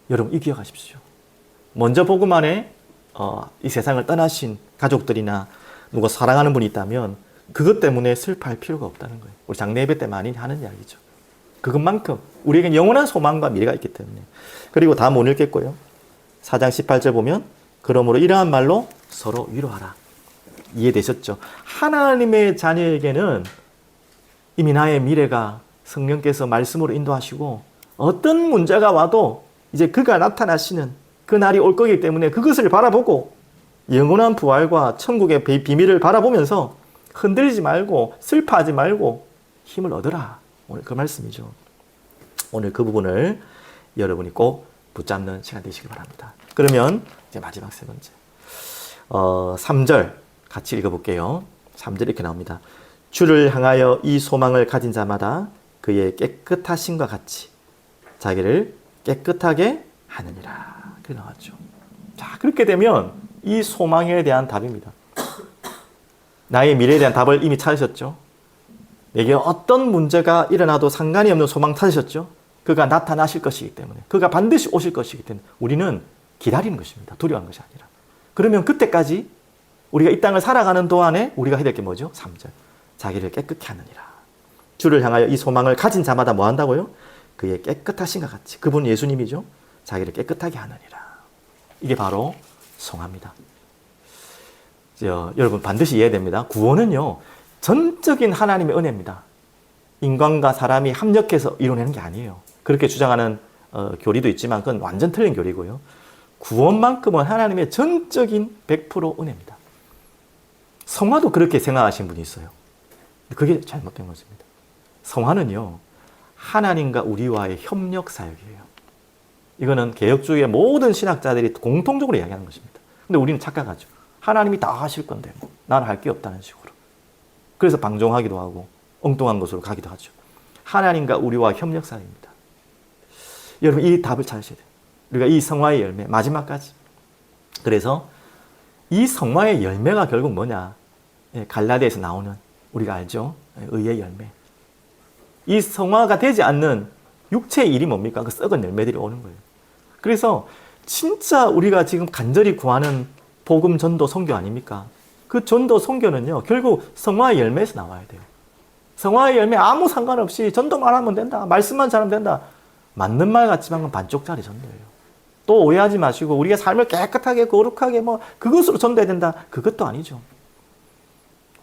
여러분, 이 기억하십시오. 먼저 복음 안에 이 세상을 떠나신 가족들이나 누가 사랑하는 분이 있다면 그것 때문에 슬퍼할 필요가 없다는 거예요. 우리 장례 예배 때 많이 하는 이야기죠. 그것만큼 우리에겐 영원한 소망과 미래가 있기 때문에. 그리고 다 못 읽겠고요. 4장 18절 보면 그러므로 이러한 말로 서로 위로하라. 이해되셨죠? 하나님의 자녀에게는 이미 나의 미래가 성령께서 말씀으로 인도하시고 어떤 문제가 와도 이제 그가 나타나시는 그 날이 올 거기 때문에 그것을 바라보고 영원한 부활과 천국의 비밀을 바라보면서 흔들리지 말고 슬퍼하지 말고 힘을 얻으라. 오늘 그 말씀이죠. 오늘 그 부분을 여러분이 꼭 붙잡는 시간 되시기 바랍니다. 그러면 이제 마지막 세 번째 3절 같이 읽어볼게요. 3절 이렇게 나옵니다. 주를 향하여 이 소망을 가진 자마다 그의 깨끗하심과 같이 자기를 깨끗하게 하느니라. 그렇게 나왔죠. 자, 그렇게 되면 이 소망에 대한 답입니다. 나의 미래에 대한 답을 이미 찾으셨죠? 내게 어떤 문제가 일어나도 상관이 없는 소망 찾으셨죠? 그가 나타나실 것이기 때문에, 그가 반드시 오실 것이기 때문에 우리는 기다리는 것입니다. 두려워하는 것이 아니라. 그러면 그때까지 우리가 이 땅을 살아가는 동안에 우리가 해야 될 게 뭐죠? 3절. 자기를 깨끗게 하느니라. 주를 향하여 이 소망을 가진 자마다 뭐 한다고요? 그의 깨끗하신과 같이. 그분 예수님이죠. 자기를 깨끗하게 하느니라. 이게 바로 성화입니다. 여러분 반드시 이해해야 됩니다. 구원은요, 전적인 하나님의 은혜입니다. 인간과 사람이 합력해서 이뤄내는 게 아니에요. 그렇게 주장하는 교리도 있지만 그건 완전 틀린 교리고요. 구원만큼은 하나님의 전적인 100% 은혜입니다. 성화도 그렇게 생각하시는 분이 있어요. 그게 잘못된 것입니다. 성화는요, 하나님과 우리와의 협력 사역이에요. 이거는 개혁주의의 모든 신학자들이 공통적으로 이야기하는 것입니다. 근데 우리는 착각하죠. 하나님이 다 하실 건데 뭐 나는 할 게 없다는 식으로. 그래서 방종하기도 하고 엉뚱한 것으로 가기도 하죠. 하나님과 우리와 협력 사역입니다. 여러분, 이 답을 찾으셔야 돼요. 우리가 이 성화의 열매, 마지막까지. 그래서 이 성화의 열매가 결국 뭐냐? 갈라디아에서 나오는, 우리가 알죠? 의의 열매. 이 성화가 되지 않는 육체의 일이 뭡니까? 그 썩은 열매들이 오는 거예요. 그래서 진짜 우리가 지금 간절히 구하는 복음, 전도, 선교 아닙니까? 그 전도, 선교는요, 결국 성화의 열매에서 나와야 돼요. 성화의 열매 아무 상관없이 전도만 하면 된다. 말씀만 잘하면 된다. 맞는 말 같지만 그건 반쪽짜리 전도예요. 또 오해하지 마시고 우리가 삶을 깨끗하게 거룩하게 뭐 그것으로 전도해야 된다. 그것도 아니죠.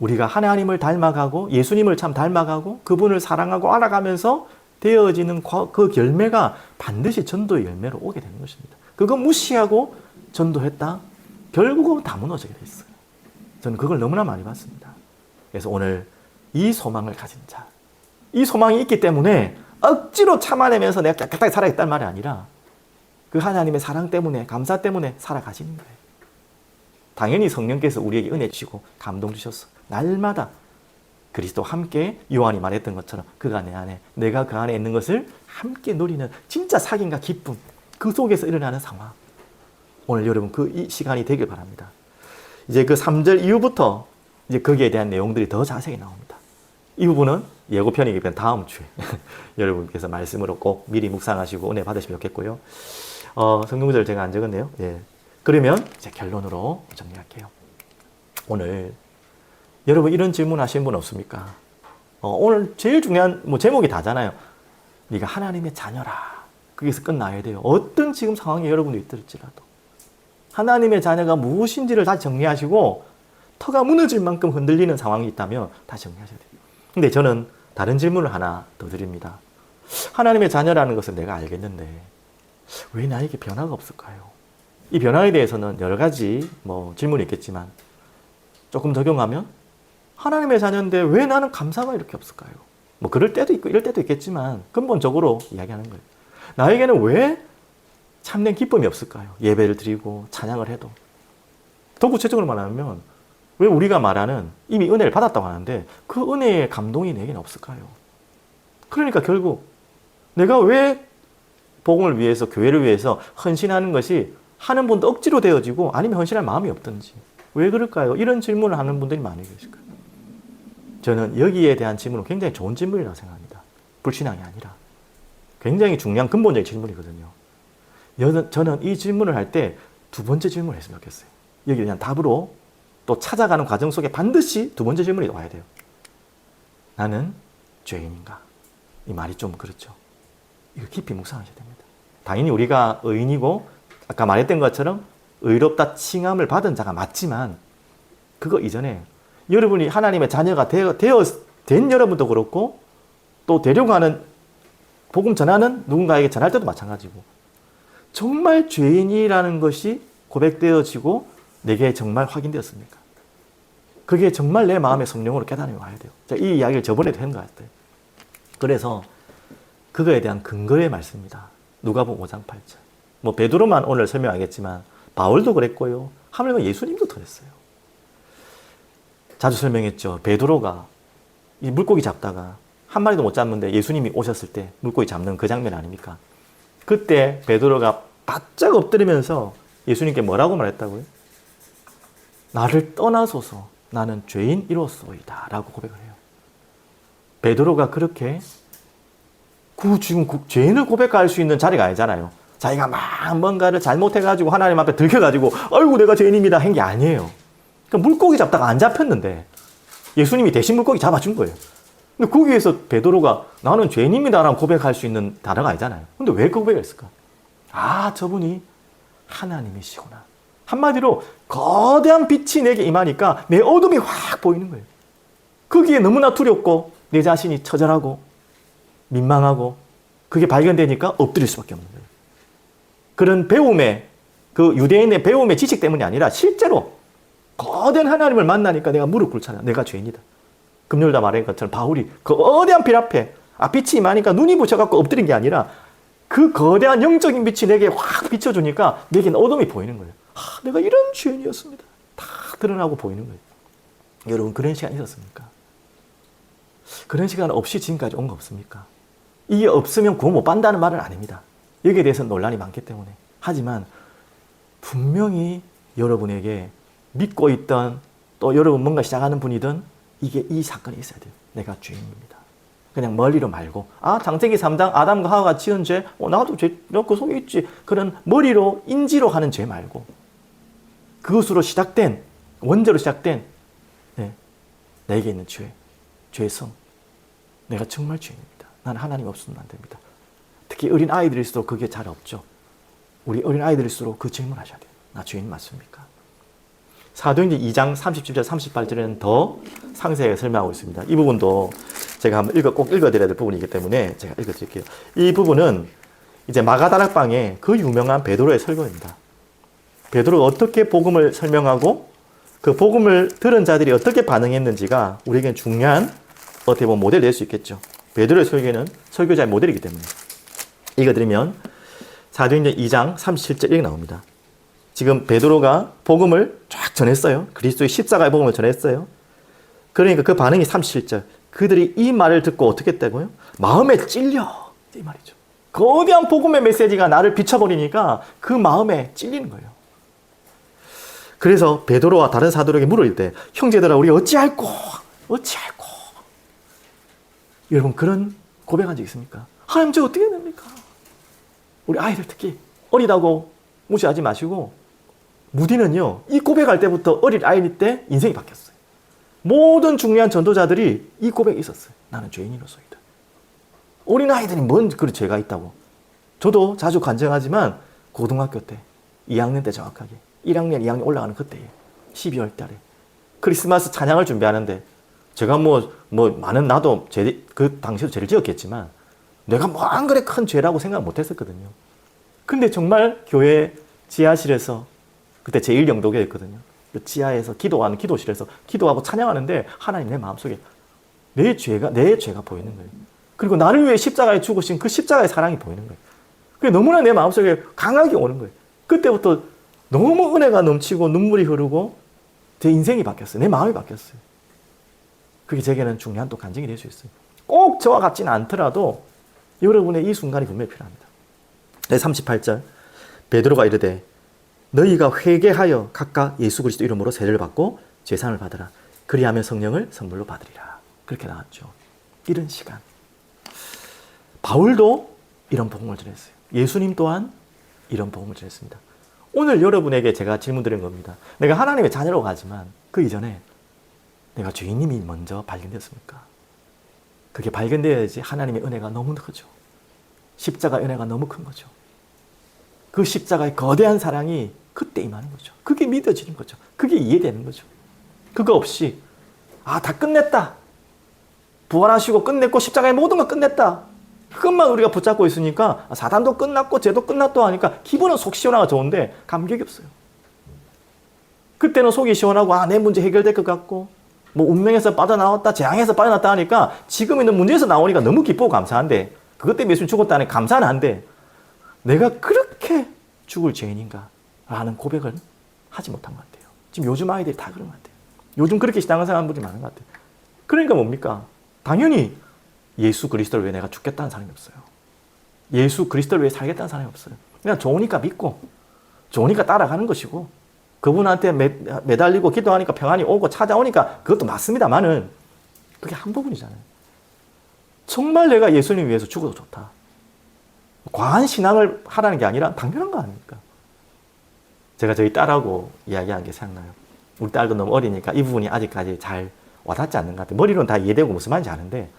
우리가 하나님을 닮아가고 예수님을 참 닮아가고 그분을 사랑하고 알아가면서 되어지는 그 열매가 반드시 전도의 열매로 오게 되는 것입니다. 그거 무시하고 전도했다? 결국은 다 무너지게 돼 있어요. 저는 그걸 너무나 많이 봤습니다. 그래서 오늘 이 소망을 가진 자, 이 소망이 있기 때문에 억지로 참아내면서 내가 깨끗하게 살아야겠다는 말이 아니라 그 하나님의 사랑 때문에, 감사 때문에 살아가시는 거예요. 당연히 성령께서 우리에게 은혜 주시고 감동 주셔서 날마다 그리스도와 함께 요한이 말했던 것처럼 그가 내 안에, 내가 그 안에 있는 것을 함께 누리는 진짜 사귐과 기쁨, 그 속에서 일어나는 상황. 오늘 여러분 이 시간이 되길 바랍니다. 이제 그 3절 이후부터 이제 거기에 대한 내용들이 더 자세히 나옵니다. 이 부분은 예고편이기 때문에 다음 주에 여러분께서 말씀으로 꼭 미리 묵상하시고 은혜 받으시면 좋겠고요. 성경구절 제가 안 적었네요. 예. 그러면 이제 결론으로 정리할게요. 오늘 여러분 이런 질문 하신 분 없습니까? 오늘 제일 중요한 제목이 다잖아요. 네가 하나님의 자녀라. 거기서 끝나야 돼요. 어떤 지금 상황에 여러분이 있을지라도 하나님의 자녀가 무엇인지를 다시 정리하시고 터가 무너질 만큼 흔들리는 상황이 있다면 다시 정리하셔야 돼요. 근데 저는 다른 질문을 하나 더 드립니다. 하나님의 자녀라는 것은 내가 알겠는데 왜 나에게 변화가 없을까요? 이 변화에 대해서는 여러 가지 질문이 있겠지만 조금 적용하면 하나님의 자녀인데 왜 나는 감사가 이렇게 없을까요? 그럴 때도 있고 이럴 때도 있겠지만 근본적으로 이야기하는 거예요. 나에게는 왜 참된 기쁨이 없을까요? 예배를 드리고 찬양을 해도. 더 구체적으로 말하면 왜 우리가 말하는 이미 은혜를 받았다고 하는데 그 은혜의 감동이 내게는 없을까요? 그러니까 결국 내가 왜 복음을 위해서, 교회를 위해서 헌신하는 것이 하는 분도 억지로 되어지고 아니면 헌신할 마음이 없든지 왜 그럴까요? 이런 질문을 하는 분들이 많이 계실 거예요. 저는 여기에 대한 질문은 굉장히 좋은 질문이라고 생각합니다. 불신앙이 아니라 굉장히 중요한 근본적인 질문이거든요. 저는 이 질문을 할 때 두 번째 질문을 했으면 좋겠어요. 여기에 대한 답으로 또 찾아가는 과정 속에 반드시 두 번째 질문이 와야 돼요. 나는 죄인인가? 이 말이 좀 그렇죠. 이거 깊이 묵상하셔야 됩니다. 당연히 우리가 의인이고 아까 말했던 것처럼 의롭다 칭함을 받은 자가 맞지만 그거 이전에 여러분이 하나님의 자녀가 된 여러분도 그렇고 또 되려고 하는 복음 전하는 누군가에게 전할 때도 마찬가지고 정말 죄인이라는 것이 고백되어지고 내게 정말 확인되었습니까? 그게 정말 내 마음의 성령으로 깨달음이 와야 돼요. 이 이야기를 저번에도 한 것 같아요. 그래서 그거에 대한 근거의 말씀입니다. 누가복음 5장 8절. 베드로만 오늘 설명하겠지만 바울도 그랬고요. 하물며 예수님도 그랬어요. 자주 설명했죠. 베드로가 이 물고기 잡다가 한 마리도 못 잡는데 예수님이 오셨을 때 물고기 잡는 그 장면 아닙니까? 그때 베드로가 바짝 엎드리면서 예수님께 뭐라고 말했다고요? 나를 떠나소서 나는 죄인이로소이다 라고 고백을 해요. 베드로가 그렇게 지금 죄인을 고백할 수 있는 자리가 아니잖아요. 자기가 막 뭔가를 잘못해가지고 하나님 앞에 들켜가지고 아이고 내가 죄인입니다 한 게 아니에요. 그러니까 물고기 잡다가 안 잡혔는데 예수님이 대신 물고기 잡아준 거예요. 근데 거기에서 베드로가 나는 죄인입니다라고 고백할 수 있는 단어가 아니잖아요. 근데 왜 고백을 했을까? 저분이 하나님이시구나. 한마디로 거대한 빛이 내게 임하니까 내 어둠이 확 보이는 거예요. 거기에 너무나 두렵고 내 자신이 처절하고 민망하고 그게 발견되니까 엎드릴 수밖에 없는 거예요. 그런 배움의 그 유대인의 배움의 지식 때문이 아니라 실제로 거대한 하나님을 만나니까 내가 무릎 꿇잖아. 내가 죄인이다. 금요일다 말한 것처럼 바울이 그 거대한 빛 앞에 빛이 임하니까 눈이 부셔갖고 엎드린 게 아니라 그 거대한 영적인 빛이 내게 확 비춰주니까 내게는 어둠이 보이는 거예요. 내가 이런 죄인이었습니다. 다 드러나고 보이는 거예요. 여러분 그런 시간 있었습니까? 그런 시간 없이 지금까지 온 거 없습니까? 이게 없으면 구원 못 받는다는 말은 아닙니다. 여기에 대해서는 논란이 많기 때문에. 하지만 분명히 여러분에게 믿고 있던 또 여러분 뭔가 시작하는 분이든 이 사건이 있어야 돼요. 내가 죄인입니다. 그냥 멀리로 말고, 아, 창세기 3장 아담과 하와가 지은 죄, 나도 그 속에 있지. 그런 머리로, 인지로 하는 죄 말고, 그것으로 시작된, 원죄로 시작된, 네, 내게 있는 죄, 죄성. 내가 정말 죄인입니다. 나는 하나님 없으면 안 됩니다. 특히 어린 아이들일수록 그게 잘 없죠. 우리 어린 아이들일수록 그 질문하셔야 돼요. 나 죄인 맞습니까? 사도행전 2장 37절 38절에는 더 상세하게 설명하고 있습니다. 이 부분도 제가 한번 꼭 읽어드려야 될 부분이기 때문에 제가 읽어드릴게요. 이 부분은 이제 마가다락방의 그 유명한 베드로의 설교입니다. 베드로가 어떻게 복음을 설명하고 그 복음을 들은 자들이 어떻게 반응했는지가 우리에게는 중요한 어떻게 보면 모델이 될 수 있겠죠. 베드로의 설교는 설교자의 모델이기 때문에. 읽어드리면 사도행전 2장 37절 이렇게 나옵니다. 지금 베드로가 복음을 쫙 전했어요. 그리스도의 십자가의 복음을 전했어요. 그러니까 그 반응이 37절. 그들이 이 말을 듣고 어떻게 했다고요? 마음에 찔려. 이 말이죠. 거대한 복음의 메시지가 나를 비춰버리니까 그 마음에 찔리는 거예요. 그래서 베드로와 다른 사도에게 물을 때 형제들아 우리 어찌할꼬? 여러분 그런 고백한 적 있습니까? 하나님 저 어떻게 해야 됩니까? 우리 아이들 특히 어리다고 무시하지 마시고 무디는요 이 고백할 때부터 어린 아이 때 인생이 바뀌었어요. 모든 중요한 전도자들이 이 고백이 있었어요. 나는 죄인으로서이다. 어린 아이들이 뭔 그런 죄가 있다고. 저도 자주 간증하지만 고등학교 때 2학년 때 정확하게 1학년 2학년 올라가는 그때에 12월 달에 크리스마스 찬양을 준비하는데 제가 많은 나도 그 당시에도 죄를 지었겠지만 내가 안 그래 큰 죄라고 생각 못 했었거든요. 근데 정말 교회 지하실에서 그때 제1영도교였거든요. 그 지하에서 기도하는 기도실에서 기도하고 찬양하는데 하나님 내 마음속에 내 죄가 보이는 거예요. 그리고 나를 위해 십자가에 죽으신 그 십자가의 사랑이 보이는 거예요. 그게 너무나 내 마음속에 강하게 오는 거예요. 그때부터 너무 은혜가 넘치고 눈물이 흐르고 제 인생이 바뀌었어요. 내 마음이 바뀌었어요. 그게 제게는 중요한 또 간증이 될 수 있어요. 꼭 저와 같지는 않더라도 여러분의 이 순간이 분명히 필요합니다. 38절 베드로가 이르되 너희가 회개하여 각각 예수 그리스도 이름으로 세례를 받고 제사를 받으라. 그리하면 성령을 선물로 받으리라. 그렇게 나왔죠. 이런 시간. 바울도 이런 복음을 전했어요. 예수님 또한 이런 복음을 전했습니다. 오늘 여러분에게 제가 질문 드린 겁니다. 내가 하나님의 자녀로 가지만 그 이전에 내가 죄인님이 먼저 발견됐습니까? 그게 발견되어야지 하나님의 은혜가 너무 크죠. 십자가의 은혜가 너무 큰 거죠. 그 십자가의 거대한 사랑이 그때 임하는 거죠. 그게 믿어지는 거죠. 그게 이해되는 거죠. 그거 없이 다 끝냈다. 부활하시고 끝냈고 십자가의 모든 걸 끝냈다. 그것만 우리가 붙잡고 있으니까 사단도 끝났고 죄도 끝났다 하니까 기분은 속 시원하고 좋은데 감격이 없어요. 그때는 속이 시원하고 내 문제 해결될 것 같고 운명에서 빠져나왔다 재앙에서 빠져나왔다 하니까 지금 있는 문제에서 나오니까 너무 기쁘고 감사한데 그것 때문에 예수님 죽었다니 감사는 한데 내가 그렇게 죽을 죄인인가 라는 고백을 하지 못한 것 같아요. 지금 요즘 아이들이 다 그런 것 같아요. 요즘 그렇게 신앙생활하는 분들이 많은 것 같아요. 그러니까 뭡니까? 당연히 예수 그리스도를 위해 내가 죽겠다는 사람이 없어요. 예수 그리스도를 위해 살겠다는 사람이 없어요. 그냥 좋으니까 믿고 좋으니까 따라가는 것이고 그분한테 매달리고 기도하니까 평안이 오고 찾아오니까 그것도 맞습니다만은 그게 한 부분이잖아요. 정말 내가 예수님 위해서 죽어도 좋다. 과한 신앙을 하라는 게 아니라 당연한 거 아닙니까? 제가 저희 딸하고 이야기한 게 생각나요. 우리 딸도 너무 어리니까 이 부분이 아직까지 잘 와닿지 않는 것 같아요. 머리로는 다 이해되고 무슨 말인지 아는데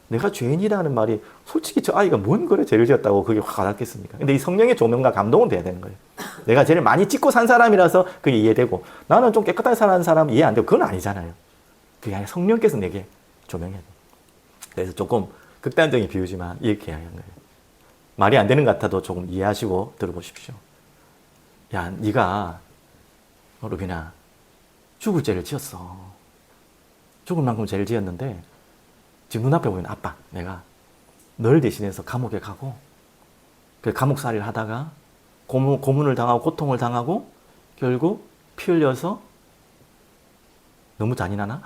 내가 죄인이라는 말이 솔직히 저 아이가 뭔 그래 죄를 지었다고 그게 확 와닿겠습니까? 근데 이 성령의 조명과 감동은 돼야 되는 거예요. 내가 죄를 많이 짓고 산 사람이라서 그게 이해되고 나는 좀 깨끗하게 사는 사람 이해 안 되고 그건 아니잖아요. 그게 아니라 성령께서 내게 조명해야 돼요. 그래서 조금 극단적인 비유지만 이렇게 이야기한 거예요. 말이 안 되는 것 같아도 조금 이해하시고 들어보십시오. 야, 네가 루빈아 죽을 죄를 지었어. 죽을 만큼 죄를 지었는데 지금 눈앞에 보이는 아빠, 내가 널 대신해서 감옥에 가고 그 감옥살이를 하다가 고문을 당하고 고통을 당하고 결국 피 흘려서 너무 잔인하나?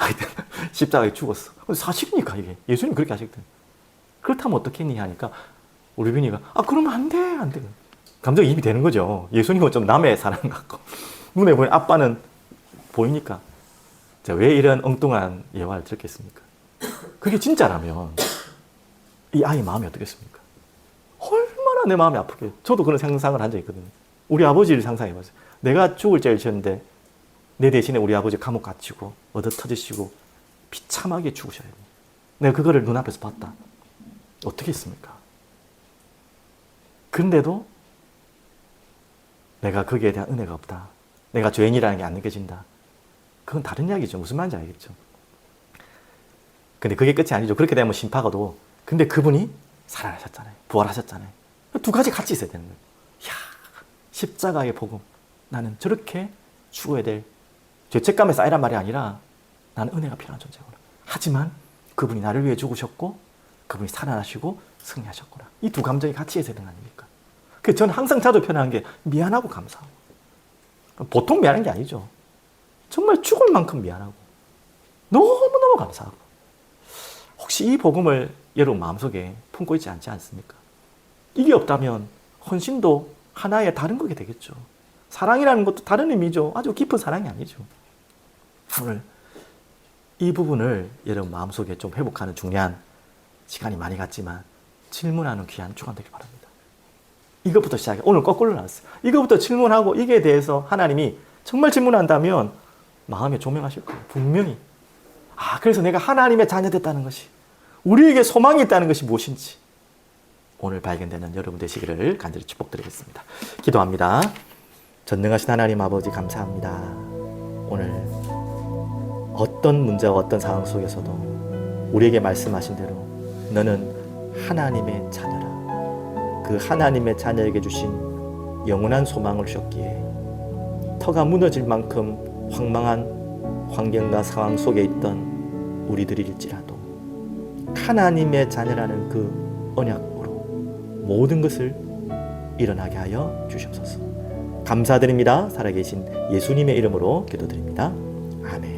십자가에 죽었어. 사실이니까 이게. 예수님 그렇게 하셨거든. 그렇다면 어떻겠니? 하니까 우리 루빈이가 그러면 안 돼. 감정이 입이 되는 거죠. 예수님은 좀 남의 사람 같고 눈에 보이는 아빠는 보이니까 자, 왜 이런 엉뚱한 예화를 들었겠습니까? 그게 진짜라면 이 아이 마음이 어떻겠습니까? 얼마나 내 마음이 아프게. 저도 그런 상상을 한 적이 있거든요. 우리 아버지를 상상해봤어요. 내가 죽을 죄를 지었는데 내 대신에 우리 아버지 감옥 갇히고 얻어 터지시고 비참하게 죽으셔야 돼요. 내가 그거를 눈앞에서 봤다. 어떻게 했습니까? 근데도 내가 거기에 대한 은혜가 없다. 내가 죄인이라는 게 안 느껴진다. 그건 다른 이야기죠. 무슨 말인지 알겠죠? 근데 그게 끝이 아니죠. 그렇게 되면 심파가도. 근데 그분이 살아나셨잖아요. 부활하셨잖아요. 두 가지 같이 있어야 되는 거예요. 이야, 십자가의 복음. 나는 저렇게 죽어야 될 죄책감에 쌓이란 말이 아니라 나는 은혜가 필요한 존재구나. 하지만 그분이 나를 위해 죽으셨고 그분이 살아나시고 승리하셨구나. 이 두 감정이 같이 있어야 되는 거 아닙니까? 그래서 저는 항상 자주 표현하는 게 미안하고 감사하고. 보통 미안한 게 아니죠. 정말 죽을 만큼 미안하고 너무너무 감사하고. 혹시 이 복음을 여러분 마음속에 품고 있지 않지 않습니까? 이게 없다면 헌신도 하나의 다른 거게 되겠죠. 사랑이라는 것도 다른 의미죠. 아주 깊은 사랑이 아니죠. 오늘 이 부분을 여러분 마음속에 좀 회복하는 중요한 시간이 많이 갔지만 질문하는 귀한 주간 되길 바랍니다. 이것부터 시작해. 오늘 거꾸로 나왔어요. 이것부터 질문하고 이게 대해서 하나님이 정말 질문한다면 마음에 조명하실 거예요. 분명히. 아, 그래서 내가 하나님의 자녀됐다는 것이, 우리에게 소망이 있다는 것이 무엇인지 오늘 발견되는 여러분 되시기를 간절히 축복드리겠습니다. 기도합니다. 전능하신 하나님 아버지 감사합니다. 오늘 어떤 문제와 어떤 상황 속에서도 우리에게 말씀하신 대로 너는 하나님의 자녀라. 그 하나님의 자녀에게 주신 영원한 소망을 주셨기에 터가 무너질 만큼 황망한 환경과 상황 속에 있던 우리들일지라도 하나님의 자녀라는 그 언약으로 모든 것을 일어나게 하여 주시옵소서. 감사드립니다. 살아계신 예수님의 이름으로 기도드립니다. 아멘.